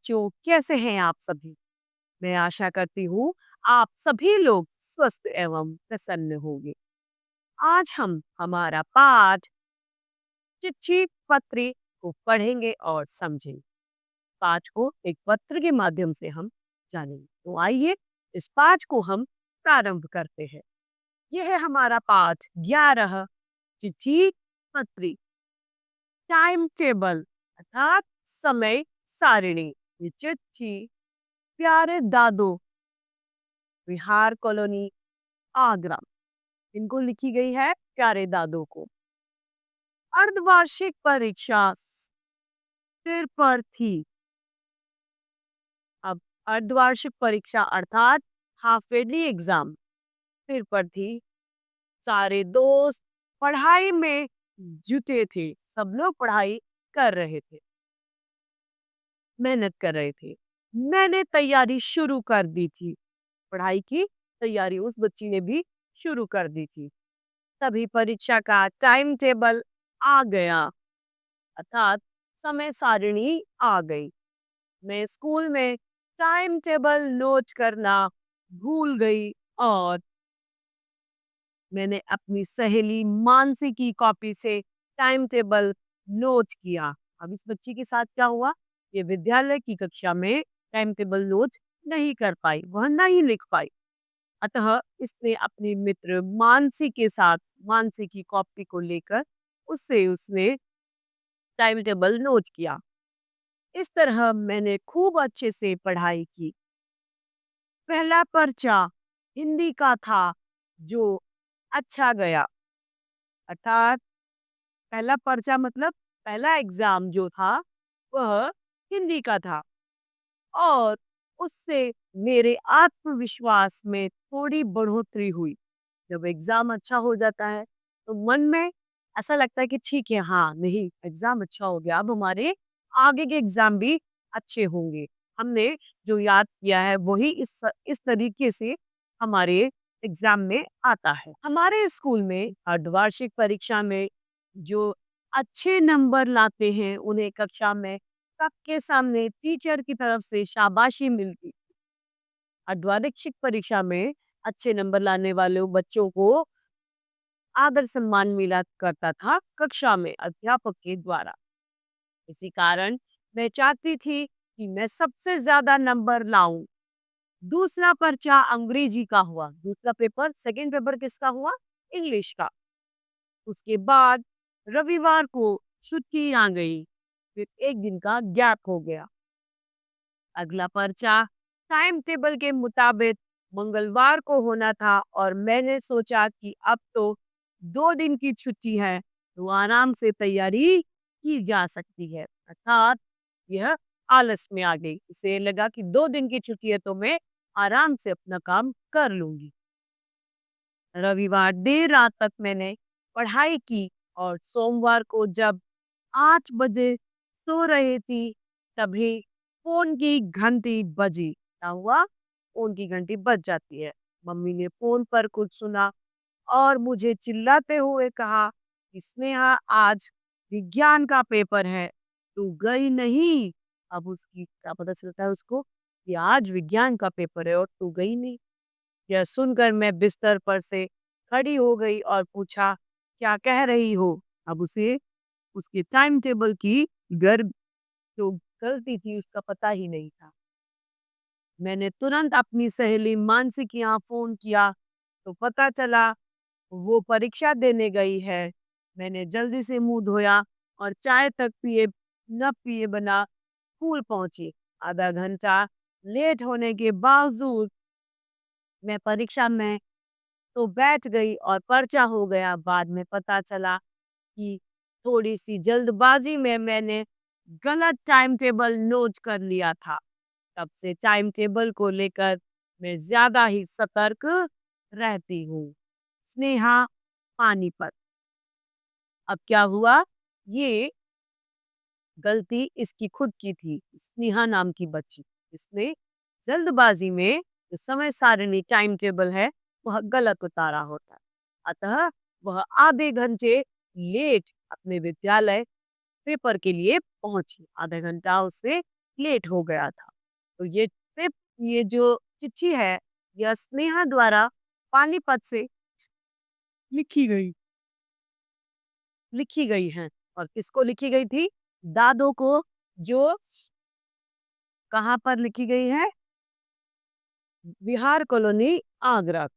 बच्चों, कैसे हैं आप सभी? मैं आशा करती हूँ आप सभी लोग स्वस्थ एवं प्रसन्न होंगे। आज हम हमारा पाठ चिट्ठी पत्री को पढ़ेंगे और समझेंगे। पाठ को एक पत्र के माध्यम से हम जानेंगे। तो आइए इस पाठ को हम प्रारंभ करते हैं। यह है हमारा पाठ 11 चिट्ठी पत्री टाइम टेबल अर्थात समय सारिणी। ये चिट्ठी प्यारे दादो विहार कॉलोनी आगरा इनको लिखी गई है प्यारे दादो को। अर्धवार्षिक परीक्षा सिर पर थी। अब अर्धवार्षिक परीक्षा अर्थात हाफ ईयरली एग्जाम सिर पर थी। सारे दोस्त पढ़ाई में जुटे थे। सब लोग पढ़ाई कर रहे थे, मेहनत कर रहे थे। मैंने तैयारी शुरू कर दी थी। पढ़ाई की तैयारी उस बच्ची ने भी शुरू कर दी थी। तभी परीक्षा का टाइम टेबल आ गया अर्थात समय सारिणी आ गई। मैं स्कूल में टाइम टेबल नोट करना भूल गई और मैंने अपनी सहेली मानसी की कॉपी से टाइम टेबल नोट किया। अब इस बच्ची के साथ क्या हुआ? ये विद्यालय की कक्षा में टाइम टेबल नोट नहीं कर पाई, वह नहीं लिख पाई। अतः इसने अपने मित्र मानसी के साथ मानसी की कॉपी को लेकर उससे उसने टाइम टेबल नोट किया। इस तरह मैंने खूब अच्छे से पढ़ाई की। पहला पर्चा हिंदी का था जो अच्छा गया अर्थात पहला पर्चा मतलब पहला एग्जाम जो था वह हिंदी का था और उससे मेरे आत्मविश्वास में थोड़ी बढ़ोतरी हुई। जब एग्जाम अच्छा हो जाता है तो मन में ऐसा लगता है कि ठीक है, हाँ नहीं एग्जाम अच्छा हो गया, अब हमारे आगे के एग्जाम भी अच्छे होंगे। हमने जो याद किया है वही इस तरीके से हमारे एग्जाम में आता है। हमारे स्कूल में अर्धवार्षिक परीक्षा में जो अच्छे नंबर लाते हैं उन्हें कक्षा में सबके सामने टीचर की तरफ से शाबाशी मिलती। अर्धवार्षिक परीक्षा में अच्छे नंबर लाने वाले बच्चों को आदर सम्मान मिला करता था कक्षा में अध्यापक के द्वारा। इसी कारण मैं चाहती थी कि मैं सबसे ज्यादा नंबर लाऊं। दूसरा पर्चा अंग्रेजी का हुआ। दूसरा पेपर सेकंड पेपर किसका हुआ? इंग्लिश का। उसके बाद रविवार को छुट्टी आ गई, फिर एक दिन का गैप हो गया। अगला पर्चा टाइम टेबल के मुताबिक मंगलवार को होना था और मैंने सोचा कि अब तो 2 दिन की छुट्टी है तो आराम से तैयारी की जा सकती है अर्थात यह आलस में आ गई। इसे लगा कि 2 दिन की छुट्टी है तो मैं आराम से अपना काम कर लूंगी। रविवार देर रात तक मैंने पढ़ाई की और सोमवार को जब 8 बजे सो रही थी तभी फोन की घंटी बजी। क्या हुआ? फोन की घंटी बज जाती है। मम्मी ने फोन पर कुछ सुना और मुझे चिल्लाते हुए कहा कि स्नेहा आज विज्ञान का पेपर है, तू गई नहीं। अब उसकी क्या पता चलता है उसको कि आज विज्ञान का पेपर है और तू गई नहीं। यह सुनकर मैं बिस्तर पर से खड़ी हो गई और पूछा, क्या कह रही हो? अब उसे उसके टाइम टेबल की गर्भ जो गलती थी उसका पता ही नहीं था। मैंने तुरंत अपनी सहेली मानसी के यहाँ फोन किया तो पता चला वो परीक्षा देने गई है। मैंने जल्दी से मुंह धोया और चाय तक पिए न पिए बना स्कूल पहुंची। आधा घंटा लेट होने के बावजूद मैं परीक्षा में तो बैठ गई और पर्चा हो गया। बाद में पता चला कि थोड़ी सी जल्दबाजी में मैंने गलत टाइम टेबल नोट कर लिया था। तब से टाइम टेबल को लेकर मैं ज्यादा ही सतर्क रहती हूँ। स्नेहा, पानीपत। अब क्या हुआ? ये गलती इसकी खुद की थी। स्नेहा नाम की बच्ची, इसने जल्दबाजी में जो समय सारणी टाइम टेबल है वह गलत उतारा होता है। अतः वह आधे घंटे लेट अपने विद्यालय पेपर के लिए पहुंची। आधा घंटा उसे लेट हो गया था। तो ये जो चिट्ठी है, यह स्नेहा द्वारा पानीपत से लिखी गई लिखी गई है। और किसको लिखी गई थी? दादो को, जो कहाँ पर लिखी गई है? बिहार कॉलोनी, आगरा।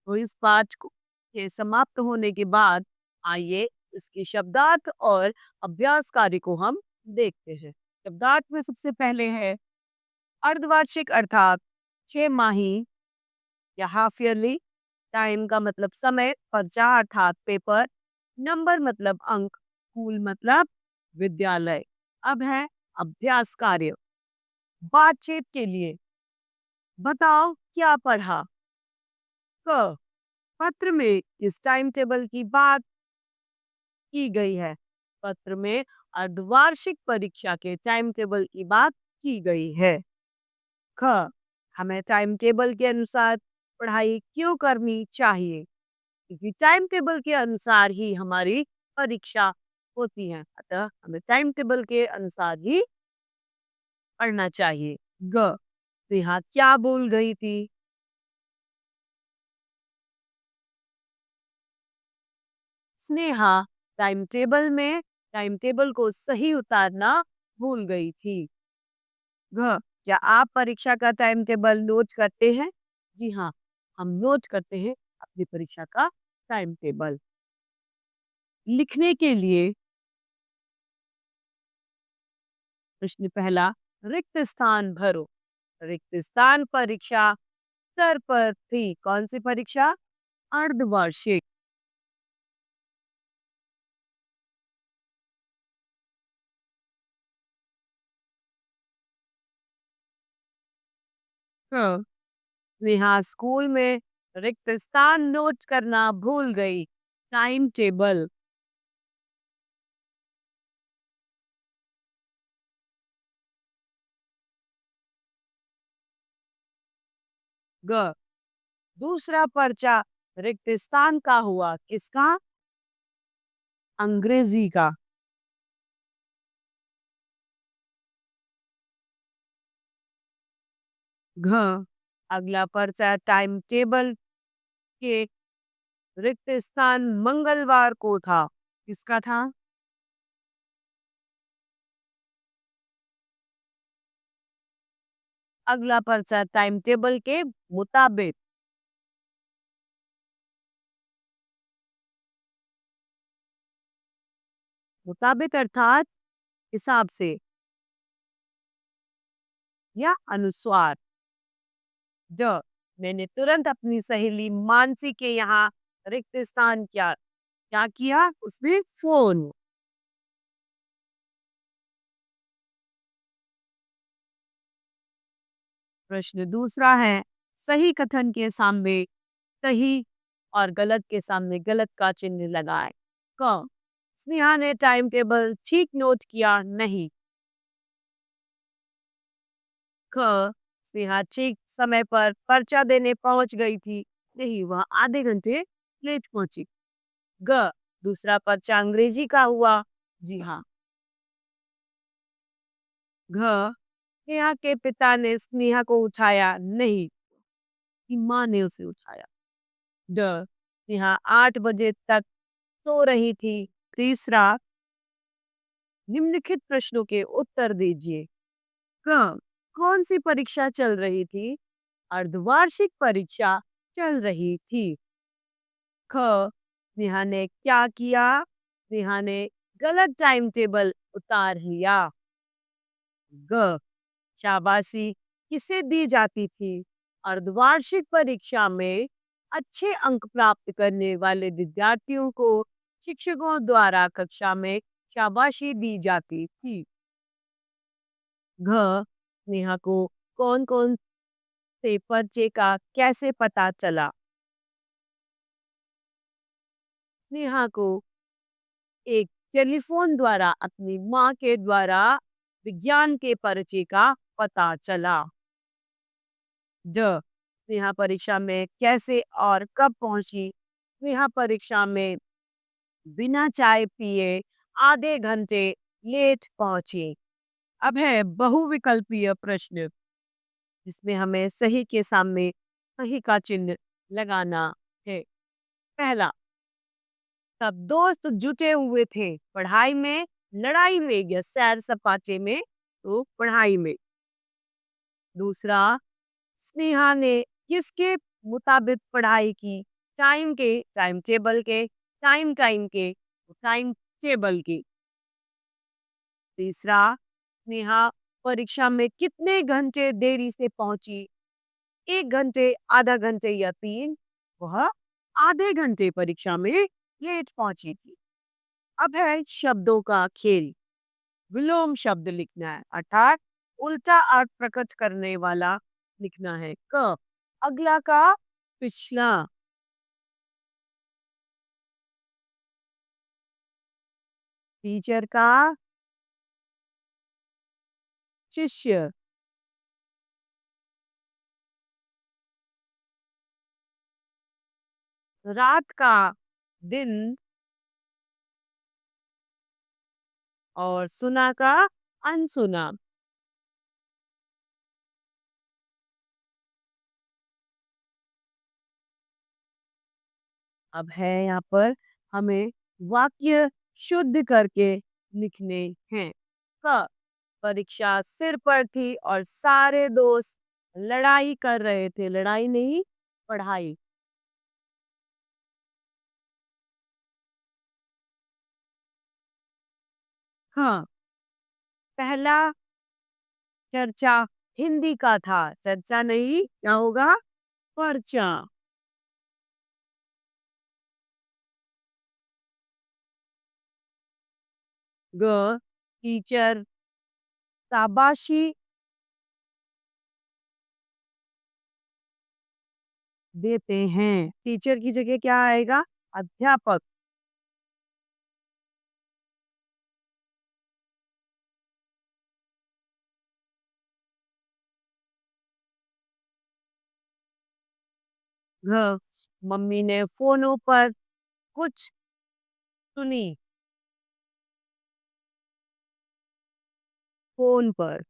तो इस पाठ के समाप्त होने के बाद आइए इसके शब्दार्थ और अभ्यास कार्य को हम देखते हैं। शब्दार्थ में सबसे पहले है अर्धवार्षिक अर्थात 6 माही या हाफ ईयरली। टाइम का मतलब समय, पर्चा अर्थात पेपर, नंबर मतलब अंक, स्कूल मतलब विद्यालय। अब है अभ्यास कार्य। बातचीत के लिए बताओ क्या पढ़ा। क, पत्र में किस टाइम टेबल की बात की गई है? पत्र में अर्धवार्षिक परीक्षा के टाइम टेबल की बात की गई है। ख, हमें टाइम टेबल के अनुसार पढ़ाई क्यों करनी चाहिए? क्योंकि टाइम टेबल के अनुसार ही हमारी परीक्षा होती है, अतः हमें टाइम टेबल के अनुसार ही पढ़ना चाहिए। ग, नेहा क्या बोल गई थी? स्नेहा टाइम टेबल को सही उतारना भूल गई थी। घ, क्या आप परीक्षा का टाइम टेबल नोट करते हैं? जी हाँ, हम नोट करते हैं अपनी परीक्षा का टाइम टेबल। लिखने के लिए प्रश्न पहला, रिक्त स्थान भरो। रिक्त स्थान परीक्षा स्तर पर थी। कौन सी परीक्षा? अर्धवार्षिक। हाँ, नेहा स्कूल में रिक्त स्थान नोट करना भूल गई। Time table. ग, दूसरा पर्चा रिक्त स्थान का हुआ। किसका? अंग्रेजी का। घ, अगला पर्चा टाइम टेबल के रिक्त स्थान मंगलवार को था। किसका था? अगला पर्चा टाइम टेबल के मुताबिक। मुताबिक अर्थात हिसाब से या अनुस्वार। ड, मैंने तुरंत अपनी सहेली मानसी के यहाँ रिक्त स्थान क्या किया? उसमें फोन। प्रश्न दूसरा है, सही कथन के सामने सही और गलत के सामने गलत का चिन्ह लगाएं। क, स्नेहा ने टाइम टेबल ठीक नोट किया नहीं। ख, स्नेहा ठीक समय पर पर्चा देने पहुंच गई थी। नहीं, वह आधे घंटे लेट पहुंची। ग, दूसरा पर्चा अंग्रेजी का हुआ। जी हाँ। घ, स्नेहा के पिता ने स्नेहा को उठाया नहीं, कि माँ ने उसे उठाया। ड, स्नेहा 8 बजे तक सो रही थी। तीसरा, निम्नलिखित प्रश्नों के उत्तर दीजिए। क, कौन सी परीक्षा चल रही थी? अर्धवार्षिक परीक्षा चल रही थी। ख, नेहा ने क्या किया? नेहा ने गलत टाइम टेबल उतार लिया। ग, शाबाशी किसे दी जाती थी? अर्धवार्षिक परीक्षा में अच्छे अंक प्राप्त करने वाले विद्यार्थियों को शिक्षकों द्वारा कक्षा में शाबाशी दी जाती थी। घ, नेहा को कौन कौन से पर्चे का कैसे पता चला? नेहा को एक टेलीफोन द्वारा अपनी माँ के द्वारा विज्ञान के पर्चे का पता चला। ड, नेहा परीक्षा में कैसे और कब पहुंची? नेहा परीक्षा में बिना चाय पिए आधे घंटे लेट पहुंची। अब है बहुविकल्पीय प्रश्न, जिसमें हमें सही के सामने सही का चिन्ह लगाना है। पहला, सब दोस्त जुटे हुए थे पढ़ाई में, लड़ाई में या सैर सपाटे में, तो पढ़ाई में। दूसरा, स्नेहा ने किसके मुताबिक पढ़ाई की? टाइम के, टाइम टेबल के, टाइम टाइम के, टाइम टेबल की। तीसरा, स्नेहा परीक्षा में कितने घंटे देरी से पहुंची? 1 घंटे, आधा घंटे या 3? वह आधे घंटे परीक्षा में लेट पहुंची थी। अब है शब्दों का खेल। विलोम शब्द लिखना है, अर्थात उल्टा अर्थ प्रकट करने वाला लिखना है। क, अगला का पिछला। टीचर का शिष्य। रात का दिन। और सुना का अनसुना। अब है यहाँ पर हमें वाक्य शुद्ध करके लिखने हैं। क, परीक्षा सिर पर थी और सारे दोस्त लड़ाई कर रहे थे। लड़ाई नहीं, पढ़ाई। हाँ, पहला चर्चा हिंदी का था। चर्चा नहीं, क्या होगा? पर्चा। ग, टीचर शाबाशी देते हैं। टीचर की जगह क्या आएगा? अध्यापक। घ, मम्मी ने फोनों पर कुछ सुनी। फोन पर।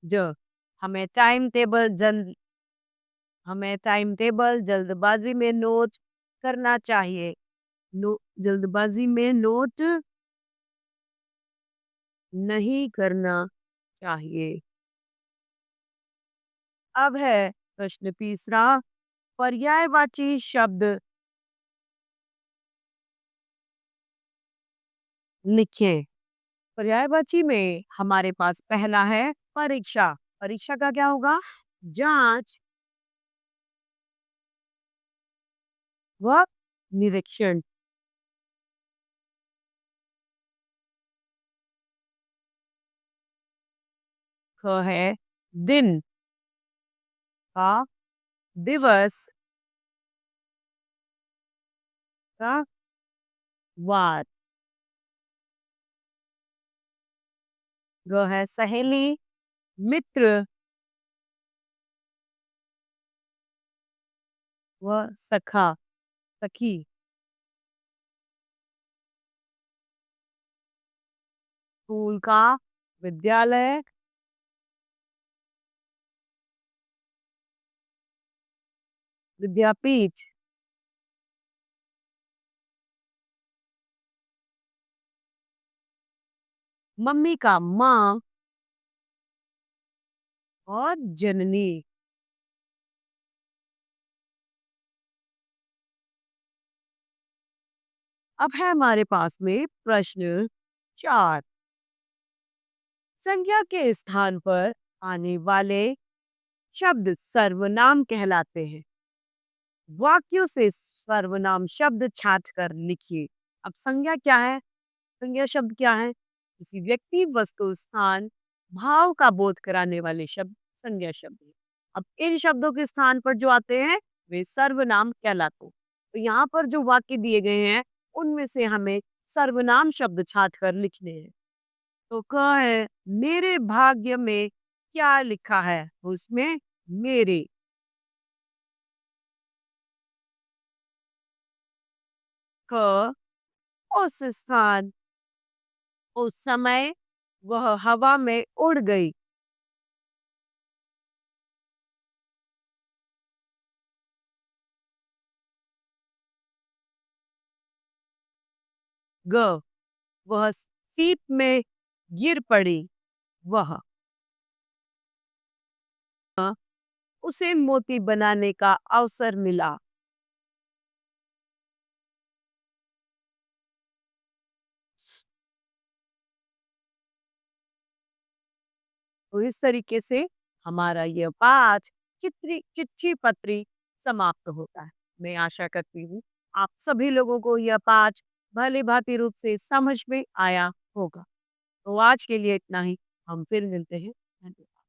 ज, हमें टाइम टेबल जल्द हमें टाइम टेबल जल्दबाजी में नोट करना चाहिए। जल्दबाजी में नोट नहीं करना चाहिए। अब है प्रश्न तीसरा, पर्यायवाची शब्द लिखें। पर्यायवाची में हमारे पास पहला है परीक्षा। परीक्षा का क्या होगा? जांच व निरीक्षण। ख है दिन का, दिवस का, वार। ग है सहेली, मित्र व सखा, सखी। स्कूल का, विद्यालय, विद्यापीठ। मम्मी का माँ और जननी। अब है हमारे पास में प्रश्न 4। संज्ञा के स्थान पर आने वाले शब्द सर्वनाम कहलाते हैं। वाक्यों से सर्वनाम शब्द छाट कर लिखिए। अब संज्ञा क्या है? संज्ञा शब्द क्या है? किसी व्यक्ति, वस्तु, स्थान, भाव का बोध कराने वाले शब्द संज्ञा शब्द है। अब इन शब्दों के स्थान पर जो आते हैं वे सर्वनाम कहलाते हैं। तो यहाँ पर जो वाक्य दिए गए हैं उनमें से हमें सर्वनाम शब्द छाट कर लिखने हैं। तो क है मेरे भाग्य में क्या लिखा है? उसमें मेरे। क, उस स्थान। उस समय वह हवा में उड़ गई। ग, वह सीप में गिर पड़ी। वह, उसे मोती बनाने का अवसर मिला। तो इस तरीके से हमारा यह पाठ चिट्ठी पत्री समाप्त होता है। मैं आशा करती हूँ आप सभी लोगों को यह पाठ भली भांति रूप से समझ में आया होगा। तो आज के लिए इतना ही। हम फिर मिलते हैं। धन्यवाद।